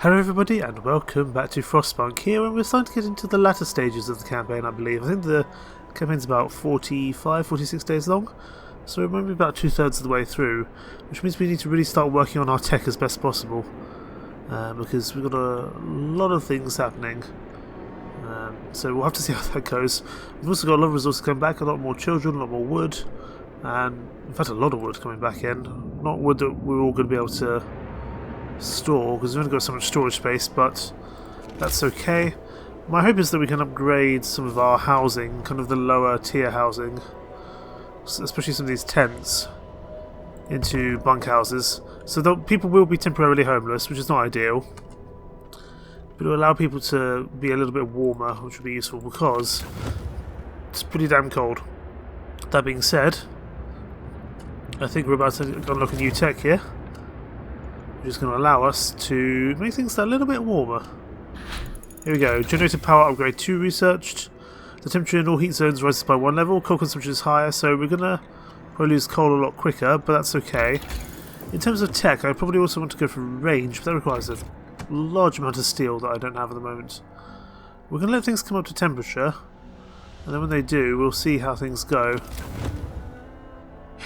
Hello everybody and welcome back to Frostpunk here, and we're starting to get into the latter stages of the campaign, I believe. I think the campaign's about 46 days long, so we're maybe about 2/3 of the way through, which means we need to really start working on our tech as best possible, because we've got a lot of things happening. So we'll have to see how that goes. We've also got a lot of resources coming back, a lot more children, a lot more wood, and in fact a lot of wood coming back in. Not wood that we're all going to be able to store, because we've only got so much storage space, but that's okay. My hope is that we can upgrade some of our housing, kind of the lower tier housing, especially some of these tents, into bunkhouses, so that people will be temporarily homeless, which is not ideal, but it will allow people to be a little bit warmer, which will be useful because it's pretty damn cold. That being said, I think we're about to unlock a new tech here, which is going to allow us to make things a little bit warmer. Here we go. Generator power upgrade 2 researched. The temperature in all heat zones rises by 1 level. Coal consumption is higher, so we're going to probably lose coal a lot quicker, but that's okay. In terms of tech, I probably also want to go for range, but that requires a large amount of steel that I don't have at the moment. We're going to let things come up to temperature, and then when they do, we'll see how things go.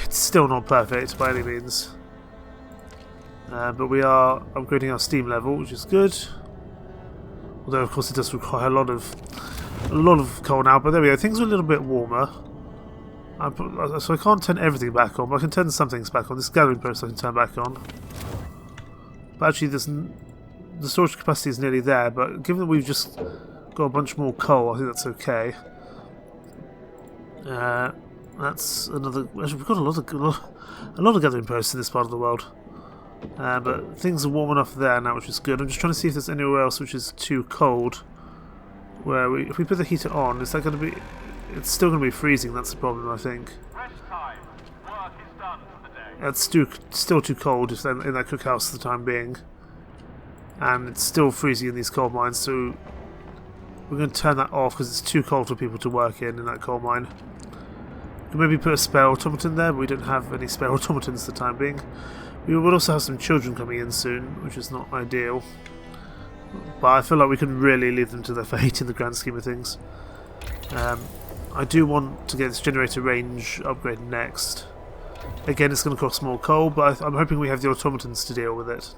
It's still not perfect by any means. But we are upgrading our steam level, which is good. Although, of course, it does require a lot of coal now. But there we go. Things are a little bit warmer. So I can't turn everything back on, but I can turn some things back on. This gathering post I can turn back on. But actually, the storage capacity is nearly there. But given that we've just got a bunch more coal, I think that's okay. That's another. Actually, we've got a lot of gathering posts in this part of the world. But things are warm enough there now, which is good. I'm just trying to see if there's anywhere else which is too cold. Where if we put the heater on, is that going to be? It's still going to be freezing. That's the problem, I think. It's still too cold if in that cookhouse for the time being, and it's still freezing in these coal mines. So we're going to turn that off because it's too cold for people to work in that coal mine. We can maybe put a spare automaton there, but we don't have any spare automatons for the time being. We will also have some children coming in soon, which is not ideal. But I feel like we can really leave them to their fate in the grand scheme of things. I do want to get this generator range upgrade next. Again, it's going to cost more coal, but I'm hoping we have the automatons to deal with it.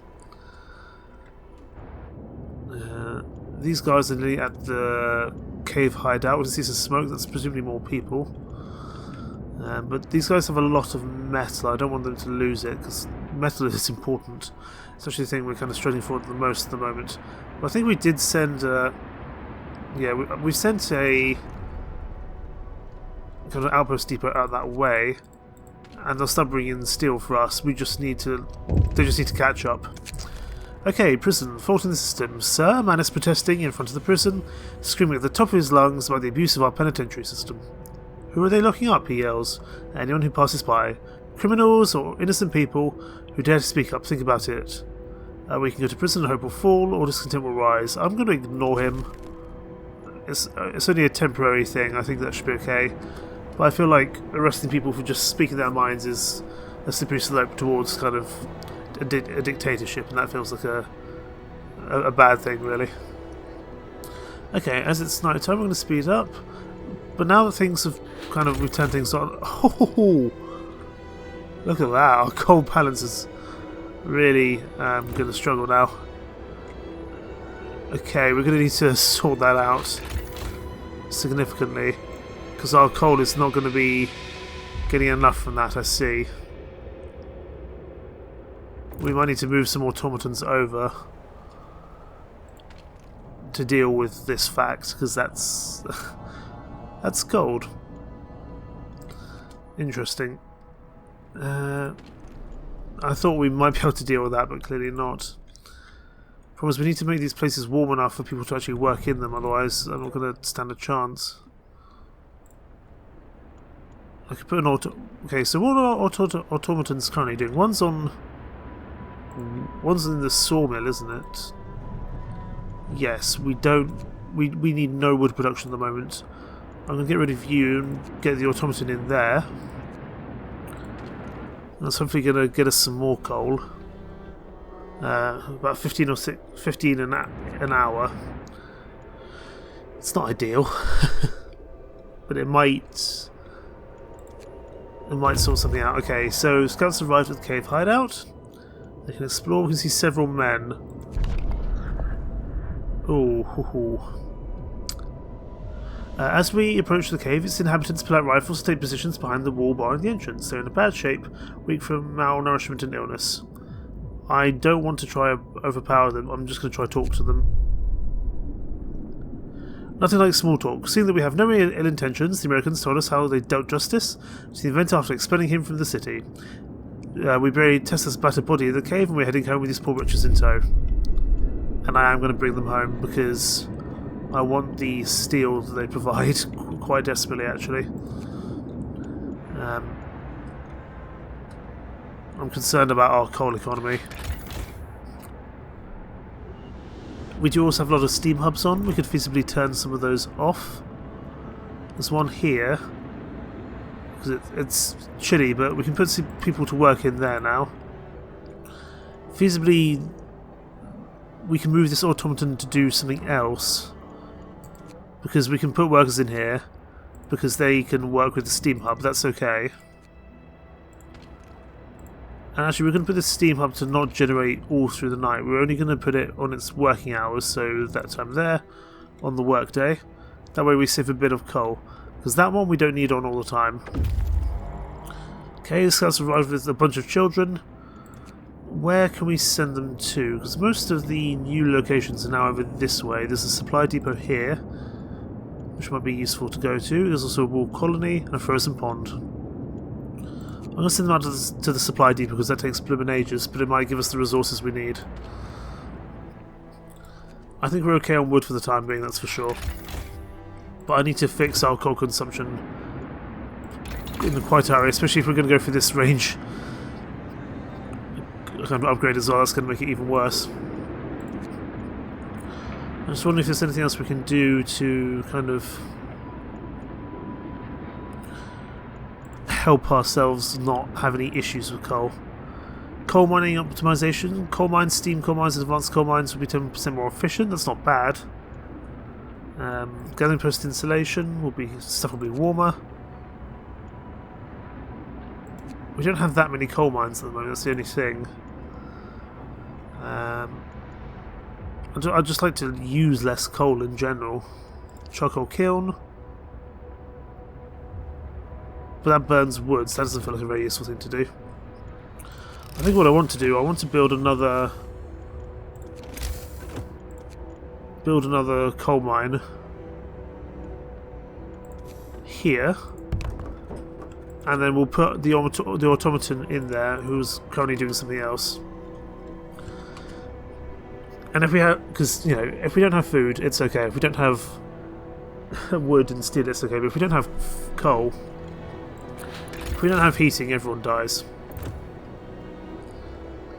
These guys are nearly at the cave hideout. We can see some smoke. That's presumably more people. But these guys have a lot of metal. I don't want them to lose it, because metal is important. It's actually the thing we're kind of struggling for the most at the moment. But I think we did send we sent a kind of outpost depot out that way, and they'll start bringing in steel for us. They just need to catch up. Okay, prison. Fault in the system. Sir, a man is protesting in front of the prison, screaming at the top of his lungs about the abuse of our penitentiary system. Who are they locking up? He yells. Anyone who passes by. Criminals or innocent people who dare to speak up. Think about it. We can go to prison and hope will fall, or discontent will rise. I'm going to ignore him. It's only a temporary thing. I think that should be okay. But I feel like arresting people for just speaking their minds is a slippery slope towards kind of a dictatorship, and that feels like a bad thing, really. Okay, as it's night time, we're going to speed up. But now that things have we've turned things on. Oh, look at that! Our coal balance is really going to struggle now. Okay, we're going to need to sort that out significantly, because our coal is not going to be getting enough from that. I see. We might need to move some automatons over to deal with this fact, because that's that's gold. Interesting. I thought we might be able to deal with that, but clearly not. Problem is, we need to make these places warm enough for people to actually work in them, otherwise I'm not going to stand a chance. I could put an Okay, so what are our automatons currently doing? One's in the sawmill, isn't it? Yes, we need no wood production at the moment. I'm going to get rid of you and get the automaton in there. That's hopefully going to get us some more coal. About 15 an hour. It's not ideal, but it might sort something out. Okay, so scouts arrived at the cave hideout. They can explore. We can see several men. As we approach the cave, its inhabitants pull out rifles to take positions behind the wall barring the entrance. They're in a bad shape, weak from malnourishment and illness. I don't want to try overpower them. I'm just going to try talk to them. Nothing like small talk. Seeing that we have no ill intentions, the Americans told us how they dealt justice to the event after expelling him from the city. We buried Tessa's battered body in the cave, and we're heading home with these poor wretches in tow. And I am going to bring them home because I want the steel that they provide quite desperately, actually. I'm concerned about our coal economy. We do also have a lot of steam hubs on. We could feasibly turn some of those off. There's one here. Because it's chilly, but we can put some people to work in there now. Feasibly, we can move this automaton to do something else. Because we can put workers in here. Because they can work with the steam hub. That's okay. And actually, we're going to put the steam hub to not generate all through the night. We're only going to put it on its working hours, so that time there, on the work day. That way we save a bit of coal. Because that one we don't need on all the time. Okay, the scouts arrived with a bunch of children. Where can we send them to? Because most of the new locations are now over this way. There's a supply depot here, which might be useful to go to. There's also a wall colony and a frozen pond. I'm going to send them out to the supply depot because that takes blooming ages, but it might give us the resources we need. I think we're okay on wood for the time being, that's for sure. But I need to fix our coal consumption in the quiet area, especially if we're going to go for this range kind of upgrade as well. That's going to make it even worse. I'm just wondering if there's anything else we can do to kind of help ourselves not have any issues with coal. Coal mining optimization. Coal mines, steam coal mines, and advanced coal mines will be 10% more efficient. That's not bad. Gathering post insulation will be warmer. We don't have that many coal mines at the moment. That's the only thing. I'd just like to use less coal in general. Charcoal kiln. But that burns wood, so that doesn't feel like a very useful thing to do. I think what I want to do, I want to build another coal mine here, and then we'll put the automaton in there, who's currently doing something else. And if we have, because you know, if we don't have food, it's okay. If we don't have wood and steel, it's okay. But if we don't have coal, if we don't have heating, everyone dies.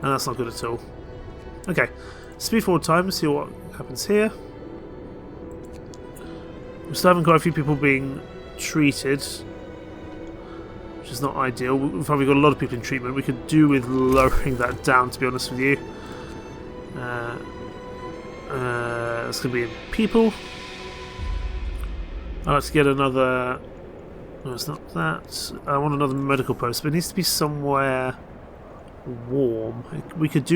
And that's not good at all. Okay, speed forward time, see what happens here. We're still having quite a few people being treated, which is not ideal. We've probably got a lot of people in treatment. We could do with lowering that down, to be honest with you. It's going to be in people. I'd like to get another... No, it's not that. I want another medical post, but it needs to be somewhere warm. We could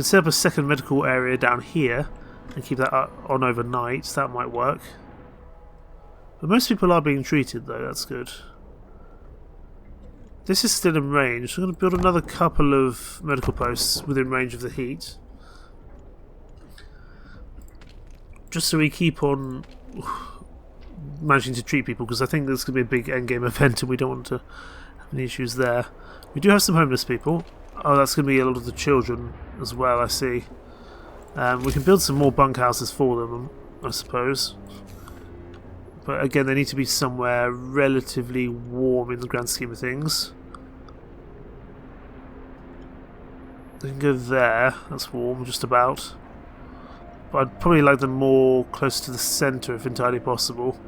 set up a second medical area down here and keep that on overnight. That might work. But most people are being treated, though. That's good. This is still in range, so I'm going to build another couple of medical posts within range of the heat. Just so we keep on managing to treat people, because I think there's going to be a big endgame event and we don't want to have any issues there. We do have some homeless people. Oh, that's going to be a lot of the children as well, I see. We can build some more bunkhouses for them, I suppose. But again, they need to be somewhere relatively warm in the grand scheme of things. They can go there, that's warm, just about. But I'd probably like them more close to the centre if entirely possible.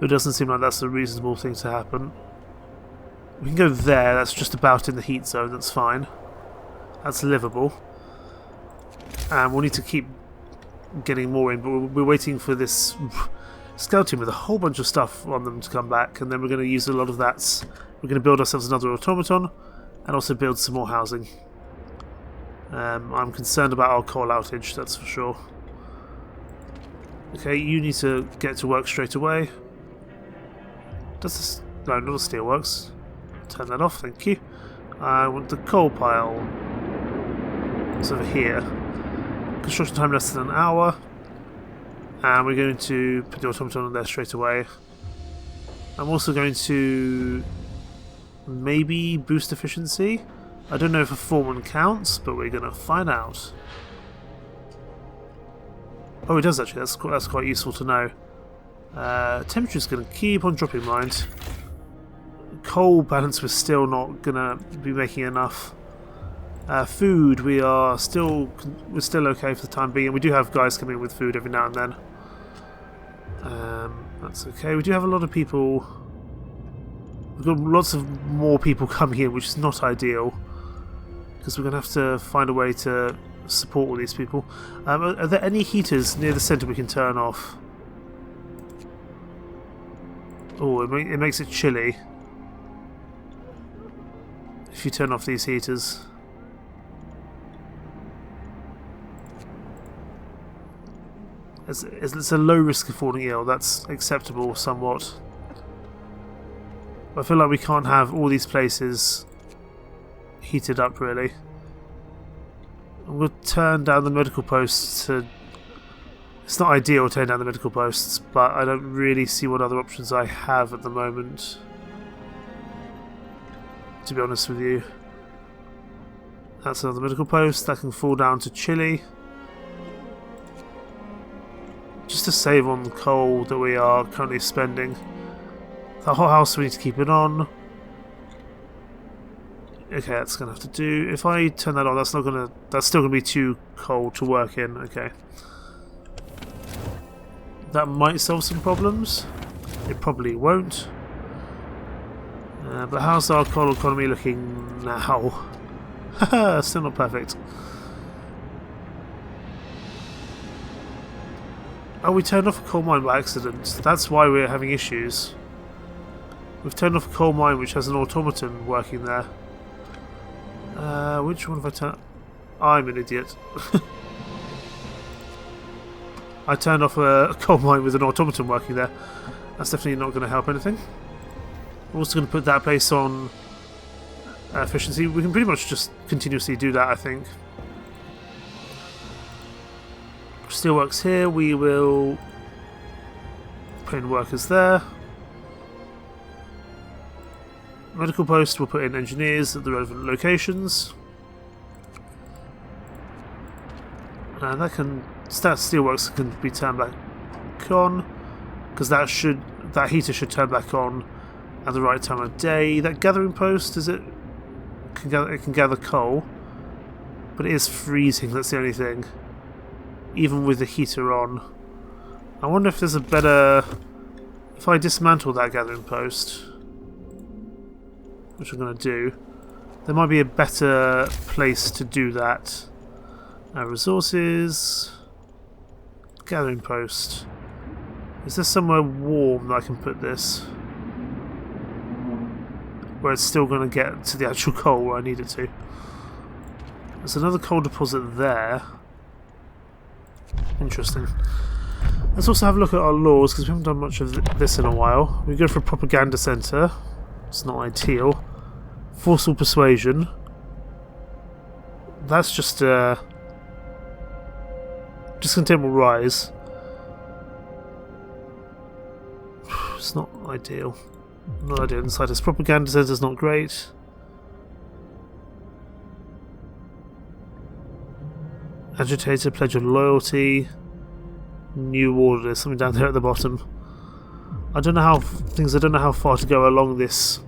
It doesn't seem like that's a reasonable thing to happen. We can go there, that's just about in the heat zone, that's fine. That's livable. And we'll need to keep getting more in, but we're waiting for this skeleton with a whole bunch of stuff on them to come back, and then we're going to use a lot of that. We're going to build ourselves another automaton and also build some more housing. I'm concerned about our coal outage, that's for sure. Okay, you need to get to work straight away. Does this... no, not the steelworks. Turn that off, thank you. I want the coal pile. It's over here. Construction time less than an hour. And we're going to put the automaton on there straight away. I'm also going to maybe boost efficiency. I don't know if a foreman counts, but we're going to find out. Oh, it does actually. That's quite useful to know. Temperature's going to keep on dropping, mind. Coal balance, we're still not going to be making enough. Food, we're still okay for the time being. We do have guys coming in with food every now and then. That's okay. We do have a lot of people. We've got lots of more people coming in, which is not ideal, because we're going to have to find a way to support all these people. Are there any heaters near the centre we can turn off? Oh, it makes it chilly if you turn off these heaters. It's a low risk of falling ill, that's acceptable somewhat. I feel like we can't have all these places heated up, really. I'm going to turn down the medical posts to... It's not ideal to turn down the medical posts, but I don't really see what other options I have at the moment, to be honest with you. That's another medical post. That can fall down to Chile. Just to save on the coal that we are currently spending. The hot house, we need to keep it on. Okay, that's gonna have to do. If I turn that on, that's still gonna be too cold to work in. Okay. That might solve some problems. It probably won't. But how's our coal economy looking now? Haha, still not perfect. Oh, we turned off a coal mine by accident. That's why we're having issues. We've turned off a coal mine which has an automaton working there. Which one have I turned... I'm an idiot. I turned off a coal mine with an automaton working there. That's definitely not going to help anything. We're also going to put that place on efficiency. We can pretty much just continuously do that, I think. Steelworks here, we will put in workers there. Medical post, we'll put in engineers at the relevant locations. And that steelworks can be turned back on, because that heater should turn back on at the right time of day. That gathering post, it can gather coal, but it is freezing, that's the only thing. Even with the heater on. I wonder if there's a better... If I dismantle that gathering post, which I'm going to do, there might be a better place to do that. Resources... Gathering post. Is there somewhere warm that I can put this? Where it's still going to get to the actual coal where I need it to. There's another coal deposit there. Interesting. Let's also have a look at our laws, because we haven't done much of this in a while. We go for a propaganda centre. It's not ideal. Forceful persuasion. That's just discontent will rise. It's not ideal. Not ideal inside this propaganda centre is not great. Agitator, pledge of loyalty. New order. There's something down there at the bottom. I don't know how far to go along this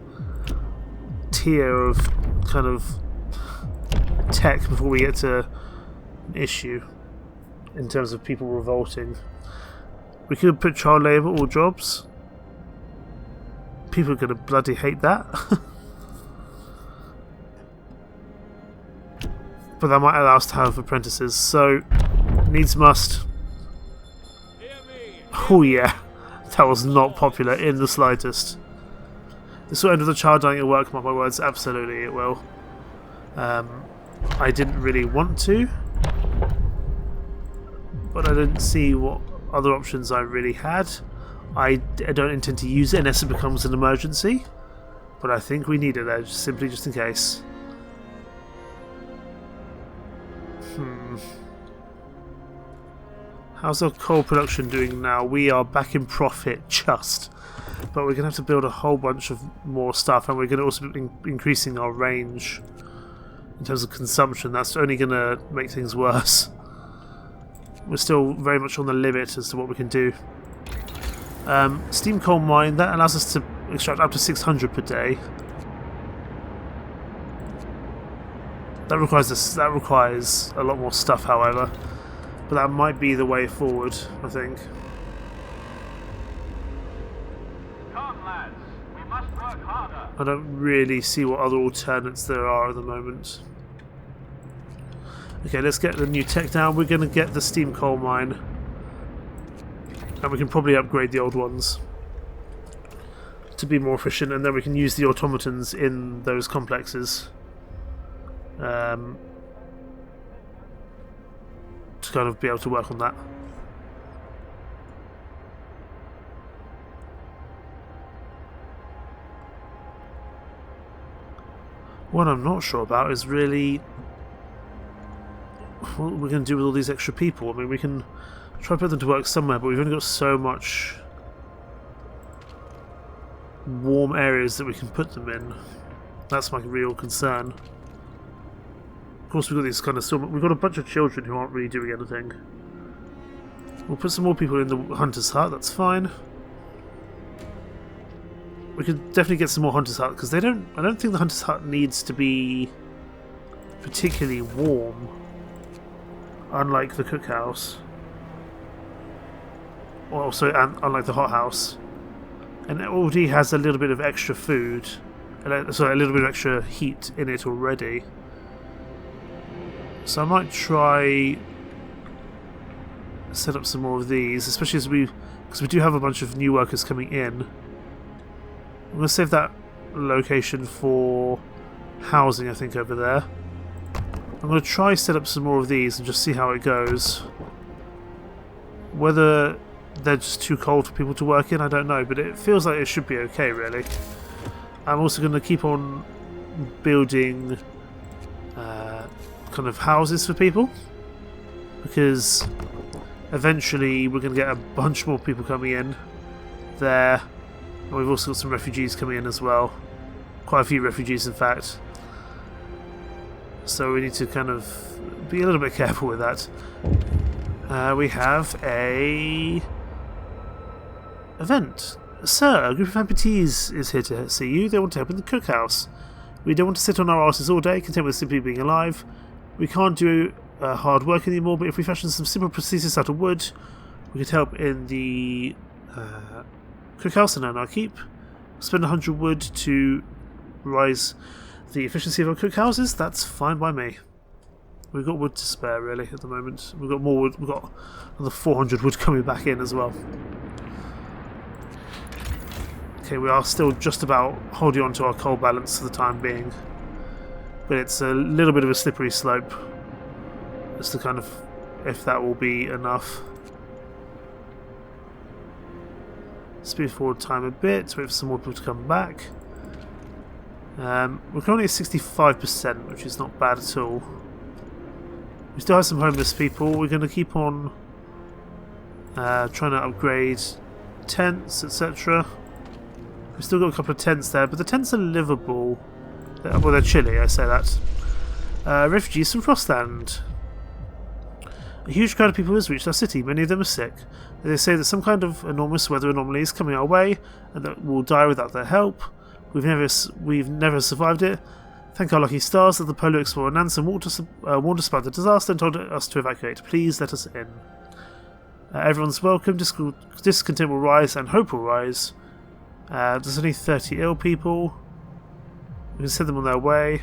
tier of kind of tech before we get to an issue in terms of people revolting. We could put child labour, all jobs. People are going to bloody hate that. but that might allow us to have apprentices, so needs must. Oh yeah, that was not popular in the slightest. This will end with a child dying at work, mark my words, absolutely it will. I didn't really want to, but I didn't see what other options I really had. I don't intend to use it unless it becomes an emergency, but I think we need it there, simply just in case. How's our coal production doing now? We are back in profit just, but we're going to have to build a whole bunch of more stuff, and we're going to also be increasing our range in terms of consumption. That's only going to make things worse. We're still very much on the limit as to what we can do. Steam coal mine, that allows us to extract up to 600 per day. That requires a lot more stuff, however. But that might be the way forward, I think. Come, lads. We must work harder. I don't really see what other alternates there are at the moment. Okay, let's get the new tech down. We're going to get the steam coal mine. And we can probably upgrade the old ones to be more efficient, and then we can use the automatons in those complexes. To kind of be able to work on that. What I'm not sure about is really what we're going to do with all these extra people. I mean, we can try to put them to work somewhere, but we've only got so much warm areas that we can put them in. That's my real concern. Of course, we've got these kind of we've got a bunch of children who aren't really doing anything. We'll put some more people in the hunter's hut. That's fine. We could definitely get some more hunter's hut because I don't think the hunter's hut needs to be particularly warm, unlike the cookhouse. Also, unlike the hothouse, and it already has a little bit of extra food, sorry, a little bit of extra heat in it already. So I might try set up some more of these, especially because we do have a bunch of new workers coming in. I'm going to save that location for housing, I think, over there. I'm going to try set up some more of these and just see how it goes. Whether they're just too cold for people to work in, I don't know, but it feels like it should be okay, really. I'm also going to keep on building kind of houses for people, because eventually we're going to get a bunch more people coming in there, and we've also got some refugees coming in as well, quite a few refugees in fact, so we need to kind of be a little bit careful with that. We have a event. Sir, a group of amputees is here to see you. They want to help in the cookhouse. We don't want to sit on our asses all day, content with simply being alive. We can't do hard work anymore, but if we fashion some simple prosthesis out of wood, we could help in the cookhouse and earn our keep. Spend 100 wood to rise the efficiency of our cookhouses. That's fine by me. We've got wood to spare, really, at the moment. We've got more wood. We've got another 400 wood coming back in as well. Okay, we are still just about holding on to our coal balance for the time being, but it's a little bit of a slippery slope as to kind of if that will be enough. Speed forward time a bit, wait for some more people to come back. We're currently at 65%, which is not bad at all. We still have some homeless people. We're going to keep on trying to upgrade tents, etc. We've still got a couple of tents there, but the tents are livable. Well, they're chilly, I say that. Refugees from Frostland. A huge crowd of people has reached our city. Many of them are sick. They say that some kind of enormous weather anomaly is coming our way, and that we'll die without their help. We've never survived it. Thank our lucky stars that the Polar Explorer Nansen warned us about the disaster and told us to evacuate. Please let us in. Everyone's welcome. Discontent will rise and hope will rise. There's only 30 ill people. We can send them on their way.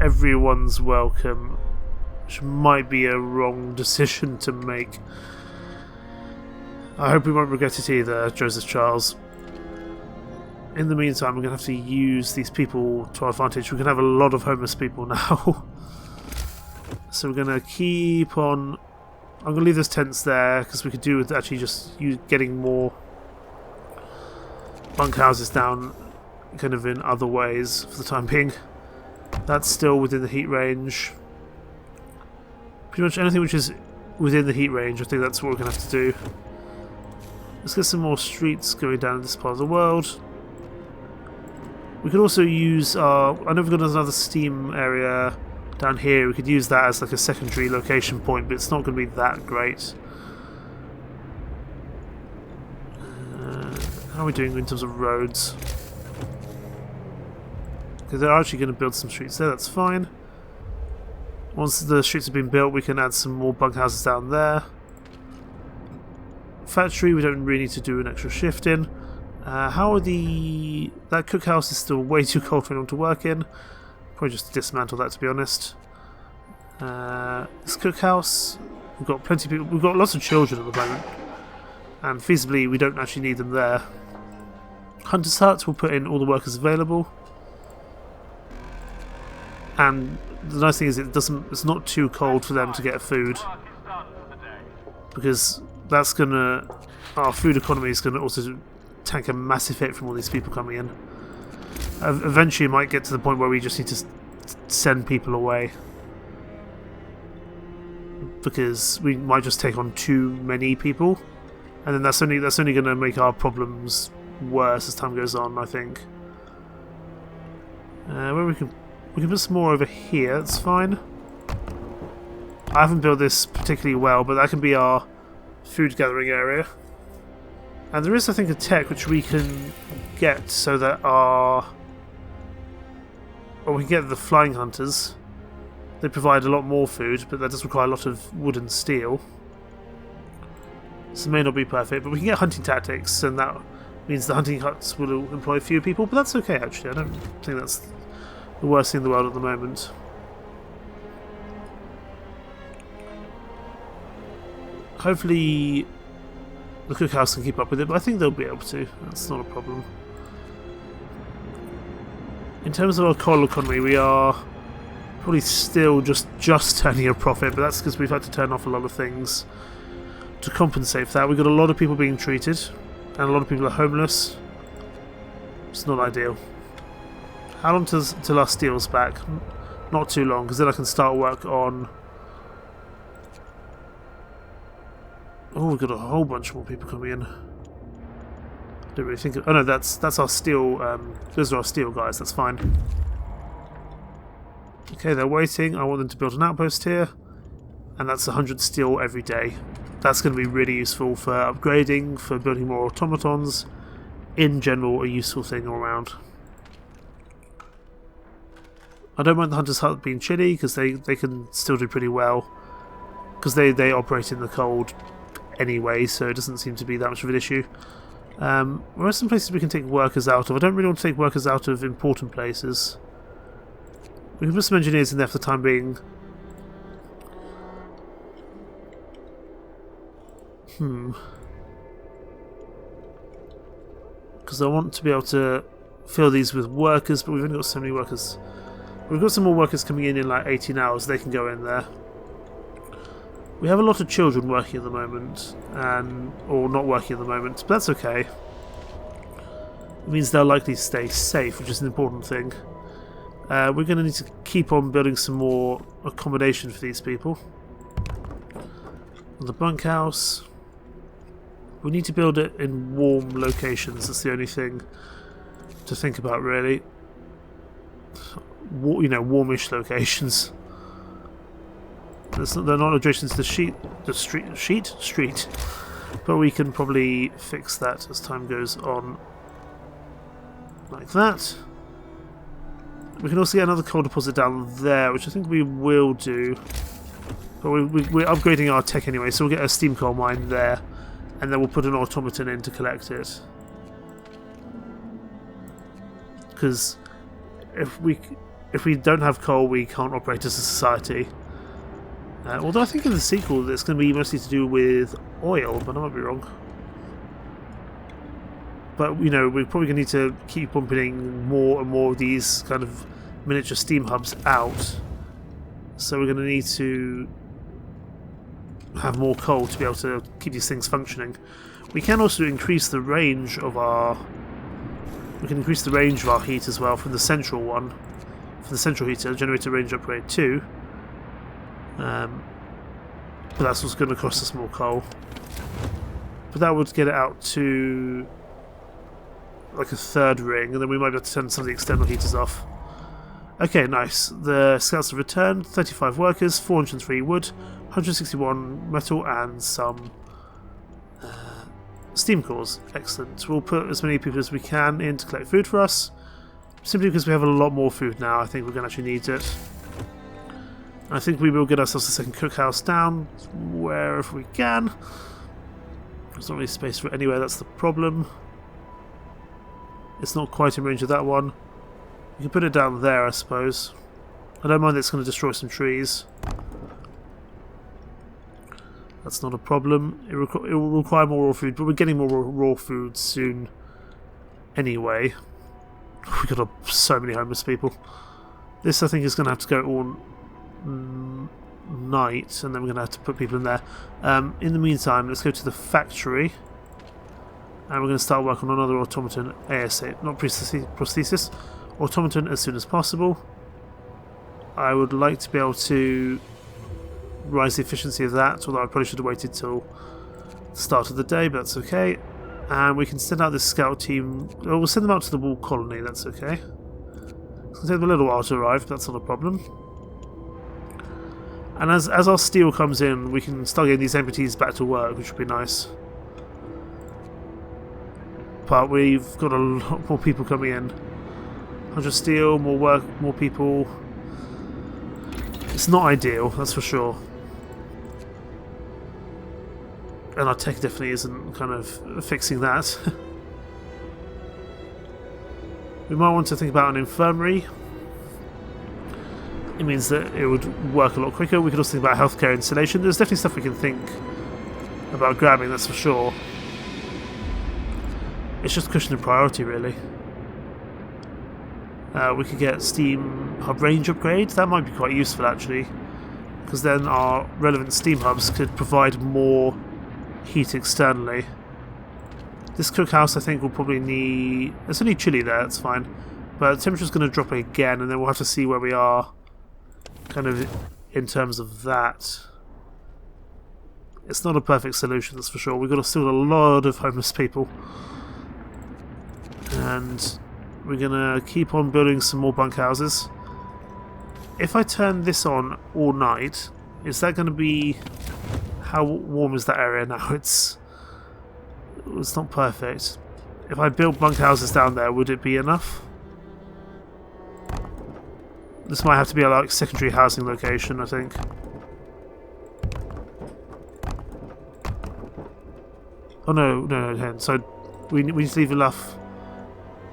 everyone's welcome, which might be a wrong decision to make. I hope we won't regret it either, Joseph Charles. In the meantime, we're going to have to use these people to our advantage. We're going to have a lot of homeless people now. So we're going to keep on... I'm going to leave those tents there, because we could do with actually just getting more bunkhouses down kind of in other ways for the time being. That's still within the heat range. Pretty much anything which is within the heat range, I think that's what we're going to have to do. Let's get some more streets going down in this part of the world. We could also use our... I know we've got another steam area down here. We could use that as like a secondary location point, but it's not going to be that great. How are we doing in terms of roads? Because they're actually going to build some streets there, that's fine. Once the streets have been built, we can add some more bunkhouses down there. Factory, we don't really need to do an extra shift in. How are the... That cookhouse is still way too cold for anyone to work in. Probably just dismantle that, to be honest. This cookhouse, we've got plenty of people... We've got lots of children at the moment. And feasibly, we don't actually need them there. Hunter's Hut, we'll put in all the workers available. And the nice thing is it's not too cold for them to get food. Because that's gonna... Our food economy is gonna also tank a massive hit from all these people coming in. Eventually it might get to the point where we just need to send people away. Because we might just take on too many people. And then that's only gonna make our problems worse as time goes on, I think. Where we can put some more over here, that's fine. I haven't built this particularly well, but that can be our food gathering area. And there is, I think, a tech which we can get so that our... Well, we can get the flying hunters. They provide a lot more food, but that does require a lot of wood and steel. So it may not be perfect, but we can get hunting tactics, and that means the hunting huts will employ fewer people, but that's okay, actually. I don't think that's the worst thing in the world at the moment. Hopefully the cookhouse can keep up with it, but I think they'll be able to. That's not a problem. In terms of our coal economy, we are probably still just turning a profit, but that's because we've had to turn off a lot of things to compensate for that. We've got a lot of people being treated, and a lot of people are homeless. It's not ideal. How long till our steel's back? Not too long, because then I can start work on... Oh, we've got a whole bunch more people coming in. Don't really think of... Oh no, that's our steel... those are our steel guys, that's fine. Okay, they're waiting. I want them to build an outpost here. And that's 100 steel every day. That's going to be really useful for upgrading, for building more automatons. In general, a useful thing all around. I don't mind the Hunter's Hut being chilly, because they can still do pretty well. Because they operate in the cold anyway, so it doesn't seem to be that much of an issue. There are some places we can take workers out of. I don't really want to take workers out of important places. We can put some engineers in there for the time being. Because I want to be able to fill these with workers, but we've only got so many workers. We've got some more workers coming in like 18 hours, they can go in there. We have a lot of children working at the moment, or not working at the moment, but that's okay. It means they're likely to stay safe, which is an important thing. We're going to need to keep on building some more accommodation for these people. The bunkhouse. We need to build it in warm locations, that's the only thing to think about, really. Warmish locations. They're not adjacent to the street, but we can probably fix that as time goes on, like that. We can also get another coal deposit down there, which I think we will do. But we're upgrading our tech anyway, so we'll get a steam coal mine there, and then we'll put an automaton in to collect it. Because if if we don't have coal, we can't operate as a society. Although I think in the sequel it's going to be mostly to do with oil, but I might be wrong. But, you know, we're probably going to need to keep pumping more and more of these kind of miniature steam hubs out. So we're going to need to have more coal to be able to keep these things functioning. We can also increase the range of our... We can increase the range of our heat as well from the central one. For the central heater, generator range upgrade 2. But that's what's going to cost us more coal. But that would get it out to like a third ring, and then we might be able to turn some of the external heaters off. Okay, nice. The scouts have returned. 35 workers, 403 wood, 161 metal, and some steam cores. Excellent. We'll put as many people as we can in to collect food for us. Simply because we have a lot more food now, I think we're going to actually need it. I think we will get ourselves a second cookhouse down wherever we can. There's not really space for it anywhere, that's the problem. It's not quite in range of that one. You can put it down there, I suppose. I don't mind that it's going to destroy some trees. That's not a problem. It will require more raw food, but we're getting more raw food soon anyway. We've got so many homeless people. This, I think, is going to have to go all night, and then we're going to have to put people in there. In the meantime, let's go to the factory, and we're going to start working on another automaton ASAP. Not prosthesis, automaton as soon as possible. I would like to be able to rise the efficiency of that, although I probably should have waited till the start of the day, but that's okay. And we can send out this scout team. Oh, we'll send them out to the wall colony, that's okay. It's going to take them a little while to arrive, but that's not a problem. And as our steel comes in, we can start getting these MPTs back to work, which would be nice. But we've got a lot more people coming in. 100 steel, more work, more people. It's not ideal, that's for sure. And our tech definitely isn't kind of fixing that. We might want to think about an infirmary. It means that it would work a lot quicker. We could also think about healthcare installation. There's definitely stuff we can think about grabbing, that's for sure. It's just a question of priority, really. We could get steam hub range upgrade. That might be quite useful, actually, because then our relevant steam hubs could provide more heat externally. This cookhouse, I think, will probably need... There's only chilly there, that's fine. But the temperature's going to drop again, and then we'll have to see where we are kind of in terms of that. It's not a perfect solution, that's for sure. We've got still a lot of homeless people. And we're going to keep on building some more bunkhouses. If I turn this on all night, is that going to be... How warm is that area now? It's not perfect. If I build bunkhouses down there, would it be enough? This might have to be a like secondary housing location, I think. Oh no. So we need to leave enough.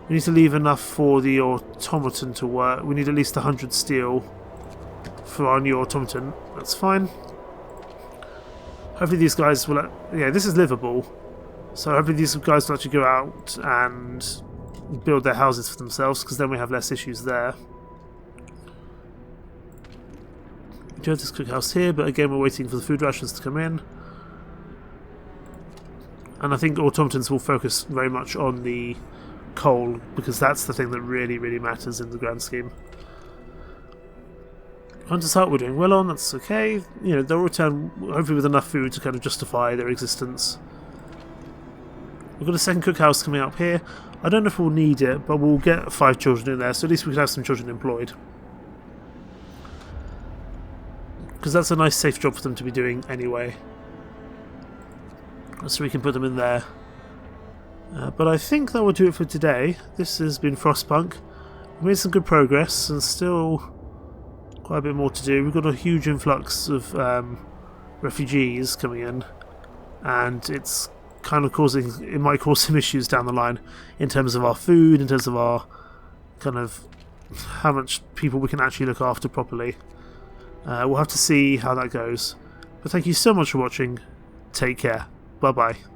We need to leave enough for the automaton to work. We need at least 100 steel for our new automaton. That's fine. Hopefully these guys will... Yeah, this is livable. So hopefully these guys will actually go out and build their houses for themselves, because then we have less issues there. We do have this cookhouse here, but again we're waiting for the food rations to come in. And I think automatons will focus very much on the coal, because that's the thing that really, really matters in the grand scheme. Hunters Hut we're doing well on, that's okay. You know, they'll return hopefully with enough food to kind of justify their existence. We've got a second cookhouse coming up here. I don't know if we'll need it, but we'll get 5 children in there, so at least we can have some children employed. Because that's a nice safe job for them to be doing anyway. So we can put them in there. But I think that will do it for today. This has been Frostpunk. We made some good progress and still quite a bit more to do. We've got a huge influx of refugees coming in, and it's kind of it might cause some issues down the line in terms of our food, in terms of our kind of how much people we can actually look after properly. We'll have to see how that goes. But thank you so much for watching. Take care. Bye bye.